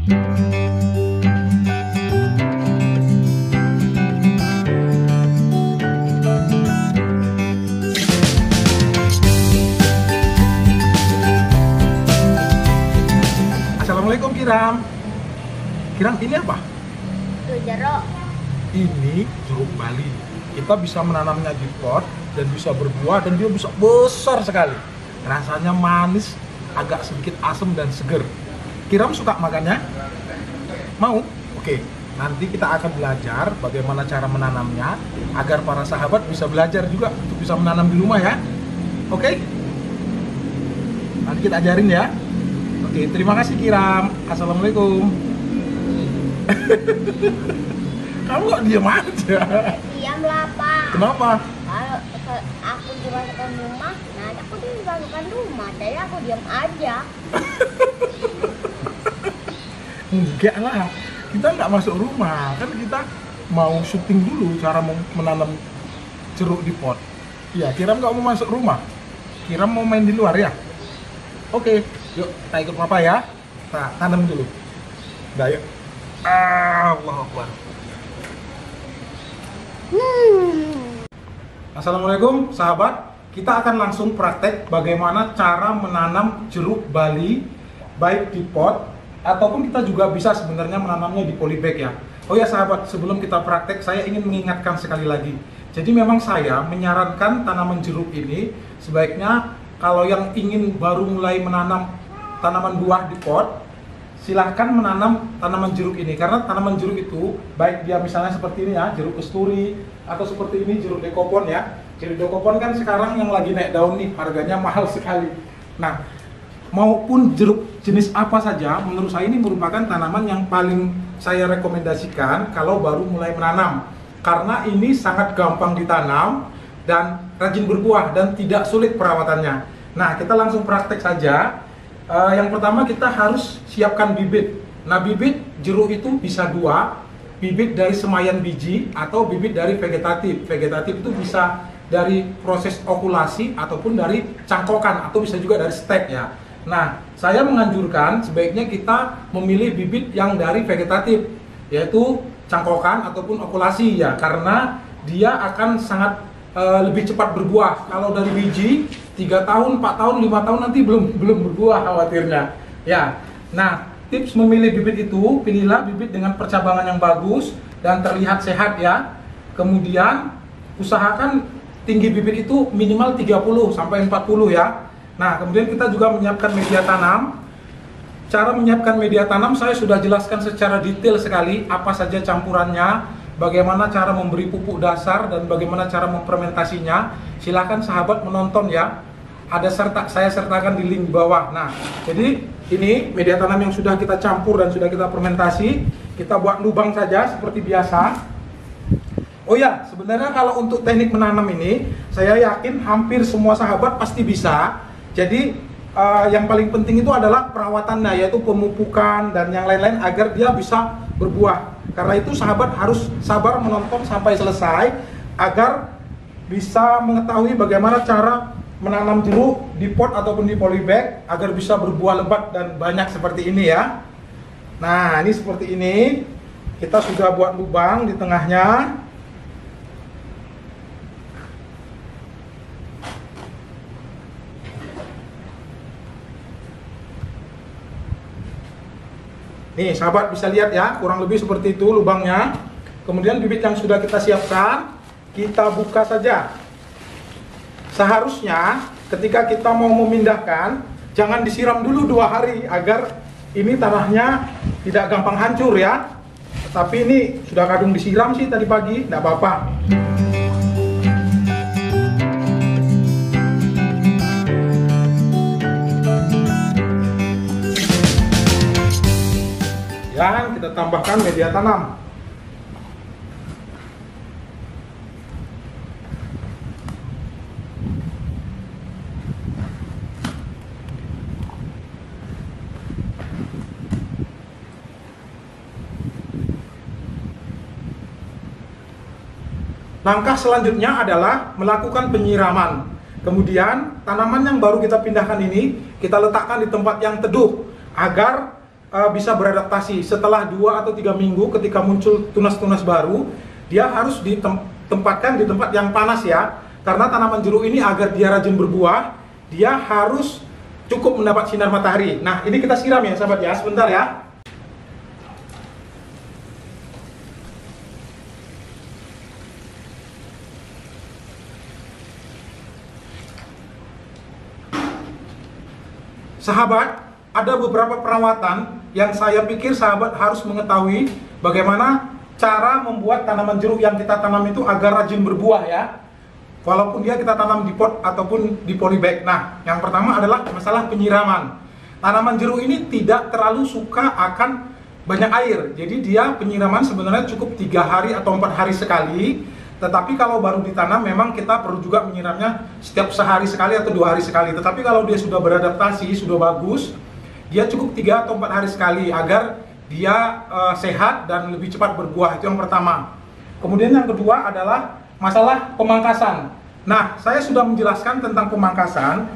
Assalamualaikum Kiram. Kiram, ini apa? Itu jeruk. Ini jeruk Bali. Kita bisa menanamnya di pot dan bisa berbuah dan dia bisa besar sekali. Rasanya manis, agak sedikit asam dan seger. Kiram suka makannya? Mau? Oke. Nanti kita akan belajar bagaimana cara menanamnya agar para sahabat bisa belajar juga untuk bisa menanam di rumah ya. Oke? Nanti kita ajarin ya. Oke, terima kasih Kiram. Assalamualaikum. Kamu kok diam aja? Diam lah, Pak. Kenapa? Kalau aku dimasukkan rumah, nah aku dimasukkan rumah. Jadi aku diam aja. Enggak lah, kita nggak masuk rumah. Kan kita mau syuting dulu cara menanam jeruk di pot. Iya, Kiram nggak mau masuk rumah. Kiram mau main di luar ya? Oke, yuk kita ikut papa ya. Kita tanam dulu. Udah yuk. Allahu Akbar. Assalamualaikum sahabat. Kita akan langsung praktek bagaimana cara menanam jeruk Bali baik di pot ataupun kita juga bisa sebenarnya menanamnya di polybag ya. Oh ya sahabat, sebelum kita praktek saya ingin mengingatkan sekali lagi. Jadi memang saya menyarankan tanaman jeruk ini sebaiknya kalau yang ingin baru mulai menanam tanaman buah di pot, silahkan menanam tanaman jeruk ini. Karena tanaman jeruk itu, baik dia misalnya seperti ini ya, jeruk kesturi, atau seperti ini jeruk dekopon ya. Jeruk dekopon kan sekarang yang lagi naik daun nih, harganya mahal sekali. Nah, maupun jeruk jenis apa saja, menurut saya ini merupakan tanaman yang paling saya rekomendasikan kalau baru mulai menanam. Karena ini sangat gampang ditanam, dan rajin berbuah dan tidak sulit perawatannya. Nah, kita langsung praktek saja. Yang pertama kita harus siapkan bibit. Nah, bibit jeruk itu bisa dua, bibit dari semaian biji atau bibit dari vegetatif. Vegetatif itu bisa dari proses okulasi ataupun dari cangkokan atau bisa juga dari stek ya. Nah, saya menganjurkan sebaiknya kita memilih bibit yang dari vegetatif, yaitu cangkokan ataupun okulasi ya, karena dia akan sangat lebih cepat berbuah. Kalau dari biji 3 tahun, 4 tahun, 5 tahun nanti belum berbuah khawatirnya. Ya. Nah, tips memilih bibit itu, pilihlah bibit dengan percabangan yang bagus dan terlihat sehat ya. Kemudian usahakan tinggi bibit itu minimal 30 sampai 40 ya. Nah, kemudian kita juga menyiapkan media tanam. Cara menyiapkan media tanam saya sudah jelaskan secara detail sekali apa saja campurannya, bagaimana cara memberi pupuk dasar dan bagaimana cara memfermentasinya. Silahkan sahabat menonton ya. Saya sertakan di link bawah. Nah, jadi ini media tanam yang sudah kita campur dan sudah kita fermentasi. Kita buat lubang saja seperti biasa. Oh ya, sebenarnya kalau untuk teknik menanam ini, saya yakin hampir semua sahabat pasti bisa. Jadi yang paling penting itu adalah perawatannya, yaitu pemupukan dan yang lain-lain agar dia bisa berbuah. Karena itu sahabat harus sabar menonton sampai selesai agar bisa mengetahui bagaimana cara menanam jeruk di pot ataupun di polybag agar bisa berbuah lebat dan banyak seperti ini ya. Nah, ini seperti ini. Kita sudah buat lubang di tengahnya. Nih sahabat bisa lihat ya, kurang lebih seperti itu lubangnya. Kemudian bibit yang sudah kita siapkan, kita buka saja. Seharusnya ketika kita mau memindahkan, jangan disiram dulu 2 hari agar ini tanahnya tidak gampang hancur ya. Tapi ini sudah kadung disiram sih tadi pagi, tidak apa-apa. Dan kita tambahkan media tanam. Langkah selanjutnya adalah melakukan penyiraman. Kemudian tanaman yang baru kita pindahkan ini kita letakkan di tempat yang teduh agar bisa beradaptasi. Setelah 2 atau 3 minggu ketika muncul tunas-tunas baru, dia harus ditempatkan di tempat yang panas ya. Karena tanaman jeruk ini agar dia rajin berbuah, dia harus cukup mendapat sinar matahari. Nah, ini kita siram ya sahabat ya, sebentar ya. Sahabat, ada beberapa perawatan yang saya pikir sahabat harus mengetahui bagaimana cara membuat tanaman jeruk yang kita tanam itu agar rajin berbuah ya. Walaupun dia kita tanam di pot ataupun di polybag. Nah, yang pertama adalah masalah penyiraman. Tanaman jeruk ini tidak terlalu suka akan banyak air. Jadi dia penyiraman sebenarnya cukup 3 hari atau 4 hari sekali. Tetapi kalau baru ditanam memang kita perlu juga menyiramnya setiap sehari sekali atau 2 hari sekali. Tetapi kalau dia sudah beradaptasi, sudah bagus, dia cukup 3 atau 4 hari sekali agar dia sehat dan lebih cepat berbuah. Itu yang pertama. Kemudian yang kedua adalah masalah pemangkasan. Nah, saya sudah menjelaskan tentang pemangkasan.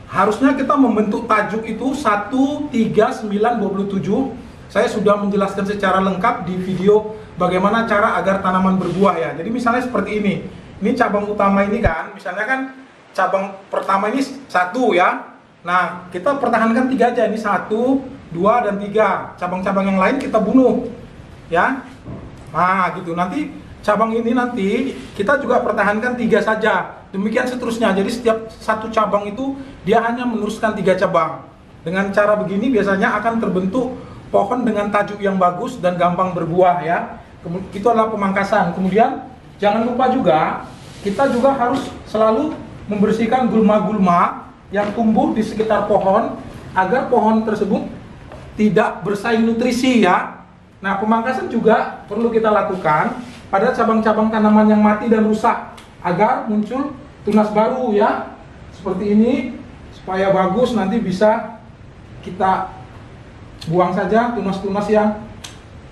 Harusnya kita membentuk tajuk itu 13927. Saya sudah menjelaskan secara lengkap di video bagaimana cara agar tanaman berbuah ya. Jadi misalnya seperti ini. Ini cabang utama ini kan, misalnya kan cabang pertama ini 1 ya. Nah, kita pertahankan 3 aja. Ini 1, 2, dan 3. Cabang-cabang yang lain kita bunuh ya. Nah, gitu. Nanti cabang ini nanti kita juga pertahankan 3 saja. Demikian seterusnya. Jadi setiap satu cabang itu dia hanya meneruskan 3 cabang. Dengan cara begini biasanya akan terbentuk pohon dengan tajuk yang bagus dan gampang berbuah ya. Itu adalah pemangkasan. Kemudian jangan lupa juga kita juga harus selalu membersihkan gulma-gulma yang tumbuh di sekitar pohon agar pohon tersebut tidak bersaing nutrisi ya. Nah, pemangkasan juga perlu kita lakukan pada cabang-cabang tanaman yang mati dan rusak agar muncul tunas baru ya. Seperti ini supaya bagus, nanti bisa kita buang saja tunas-tunas yang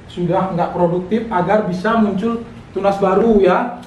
sudah nggak produktif agar bisa muncul tunas baru ya.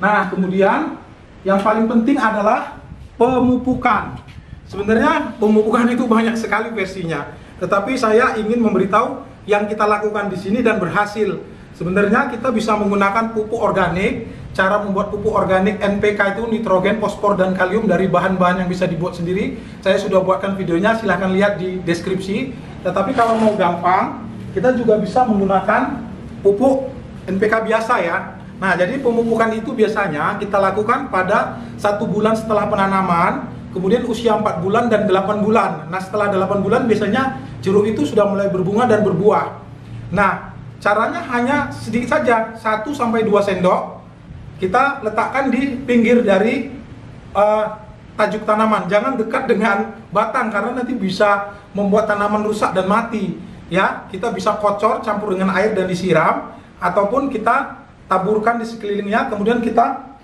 Nah, kemudian yang paling penting adalah pemupukan. Sebenarnya pemupukan itu banyak sekali versinya, tetapi saya ingin memberitahu yang kita lakukan di sini dan berhasil. Sebenarnya kita bisa menggunakan pupuk organik. Cara membuat pupuk organik NPK itu nitrogen, fosfor, dan kalium dari bahan-bahan yang bisa dibuat sendiri. Saya sudah buatkan videonya, silahkan lihat di deskripsi. Tetapi kalau mau gampang, kita juga bisa menggunakan pupuk NPK biasa ya. Nah, jadi pemupukan itu biasanya kita lakukan pada 1 bulan setelah penanaman, kemudian usia 4 bulan dan 8 bulan. Nah, setelah 8 bulan biasanya jeruk itu sudah mulai berbunga dan berbuah. Nah, caranya hanya sedikit saja, 1-2 sendok. Kita letakkan di pinggir dari tajuk tanaman. Jangan dekat dengan batang karena nanti bisa membuat tanaman rusak dan mati. Ya, kita bisa kocor campur dengan air dan disiram, ataupun kita taburkan di sekelilingnya, kemudian kita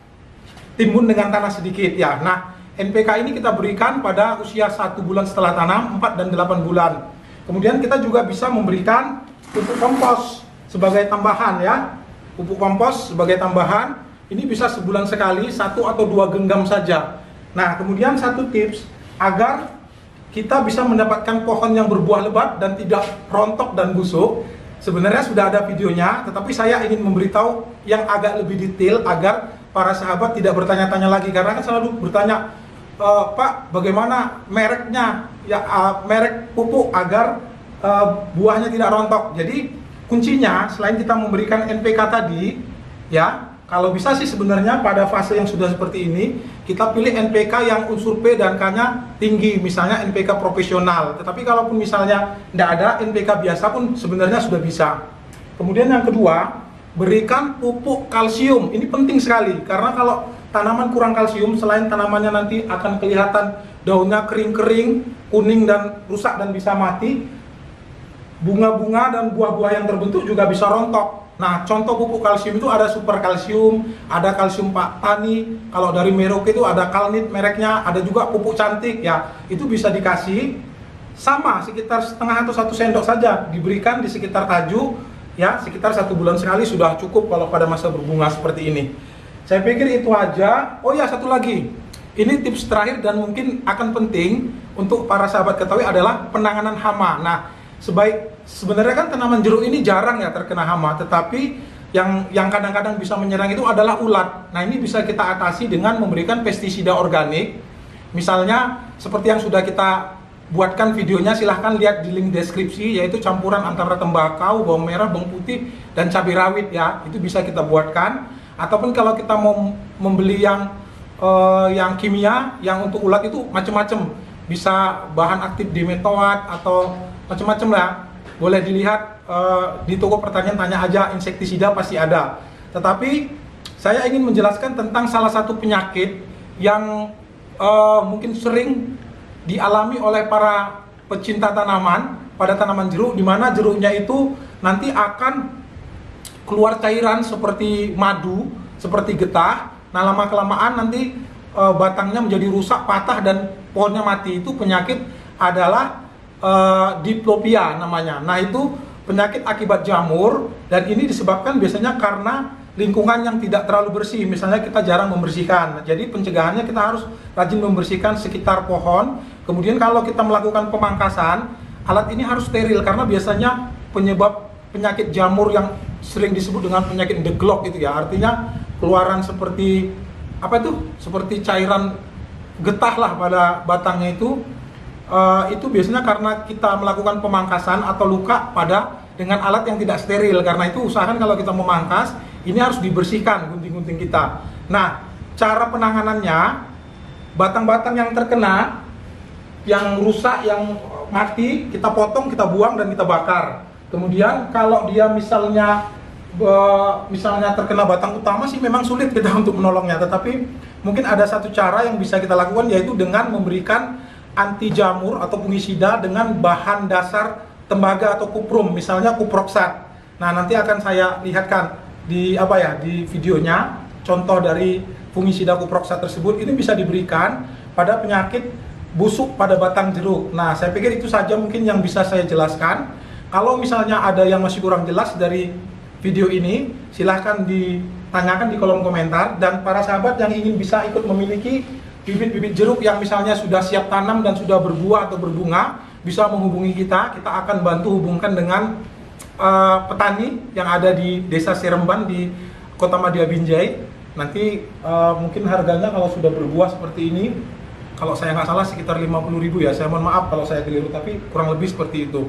timbun dengan tanah sedikit ya. Nah, NPK ini kita berikan pada usia 1 bulan setelah tanam, 4 dan 8 bulan. Kemudian kita juga bisa memberikan pupuk kompos sebagai tambahan ya. Pupuk kompos sebagai tambahan. Ini bisa sebulan sekali, 1 atau 2 genggam saja. Nah, kemudian satu tips agar kita bisa mendapatkan pohon yang berbuah lebat dan tidak rontok dan busuk. Sebenarnya sudah ada videonya, tetapi saya ingin memberitahu yang agak lebih detail agar para sahabat tidak bertanya-tanya lagi. Karena kan selalu bertanya, Pak, bagaimana mereknya, ya, merek pupuk agar buahnya tidak rontok. Jadi kuncinya selain kita memberikan NPK tadi, ya, kalau bisa sih sebenarnya pada fase yang sudah seperti ini, kita pilih NPK yang unsur P dan K-nya tinggi, misalnya NPK profesional. Tetapi kalaupun misalnya tidak ada, NPK biasa pun sebenarnya sudah bisa. Kemudian yang kedua, berikan pupuk kalsium. Ini penting sekali, karena kalau tanaman kurang kalsium, selain tanamannya nanti akan kelihatan daunnya kering-kering, kuning dan rusak dan bisa mati, bunga-bunga dan buah-buah yang terbentuk juga bisa rontok. Nah, contoh pupuk kalsium itu ada super kalsium, ada kalsium Pak Tani, kalau dari Merauke itu ada Kalnit mereknya, ada juga pupuk cantik ya. Itu bisa dikasih sama sekitar setengah atau 1 sendok saja, diberikan di sekitar tajuk ya, sekitar 1 bulan sekali sudah cukup kalau pada masa berbunga seperti ini. Saya pikir itu aja. Oh ya, satu lagi. Ini tips terakhir dan mungkin akan penting untuk para sahabat ketahui adalah penanganan hama. Nah, sebenarnya kan tanaman jeruk ini jarang ya terkena hama, tetapi yang kadang-kadang bisa menyerang itu adalah ulat. Nah, ini bisa kita atasi dengan memberikan pestisida organik. Misalnya seperti yang sudah kita buatkan videonya, silahkan lihat di link deskripsi, yaitu campuran antara tembakau, bawang merah, bawang putih, dan cabai rawit ya. Itu bisa kita buatkan. Ataupun kalau kita mau membeli yang kimia, yang untuk ulat itu macam-macam. Bisa bahan aktif dimetoat atau macam-macam lah. Boleh dilihat di toko pertanian, tanya aja, insektisida pasti ada. Tetapi saya ingin menjelaskan tentang salah satu penyakit yang mungkin sering dialami oleh para pecinta tanaman pada tanaman jeruk, di mana jeruknya itu nanti akan keluar cairan seperti madu, seperti getah. Nah, lama-kelamaan nanti batangnya menjadi rusak, patah, dan pohonnya mati. Itu penyakit adalah diplopia namanya. Nah, itu penyakit akibat jamur, dan ini disebabkan biasanya karena lingkungan yang tidak terlalu bersih. Misalnya kita jarang membersihkan. Jadi pencegahannya kita harus rajin membersihkan sekitar pohon. Kemudian kalau kita melakukan pemangkasan, alat ini harus steril karena biasanya penyebab penyakit jamur yang sering disebut dengan penyakit deglok itu ya. Artinya keluaran seperti apa itu? Seperti cairan getah lah pada batangnya itu biasanya karena kita melakukan pemangkasan atau luka dengan alat yang tidak steril. Karena itu usahakan kalau kita memangkas, ini harus dibersihkan gunting-gunting kita. Nah, cara penanganannya, batang-batang yang terkena, yang rusak, yang mati, kita potong, kita buang, dan kita bakar. Kemudian kalau dia misalnya terkena batang utama sih memang sulit kita untuk menolongnya. Tetapi mungkin ada satu cara yang bisa kita lakukan, yaitu dengan memberikan anti jamur atau fungisida dengan bahan dasar tembaga atau kuprum, misalnya kuproxat. Nah, nanti akan saya lihatkan di videonya contoh dari fungisida kuproxat tersebut. Ini bisa diberikan pada penyakit busuk pada batang jeruk. Nah, saya pikir itu saja mungkin yang bisa saya jelaskan. Kalau misalnya ada yang masih kurang jelas dari video ini, silahkan ditanyakan di kolom komentar. Dan para sahabat yang ingin bisa ikut memiliki bibit-bibit jeruk yang misalnya sudah siap tanam dan sudah berbuah atau berbunga, bisa menghubungi kita. Kita akan bantu hubungkan dengan petani yang ada di Desa Seremban di Kota Madya Binjai. Nanti mungkin harganya kalau sudah berbuah seperti ini, kalau saya nggak salah sekitar 50.000 ya. Saya mohon maaf kalau saya keliru, tapi kurang lebih seperti itu.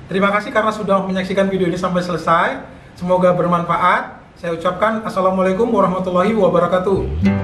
Terima kasih karena sudah menyaksikan video ini sampai selesai. Semoga bermanfaat. Saya ucapkan Assalamualaikum warahmatullahi wabarakatuh.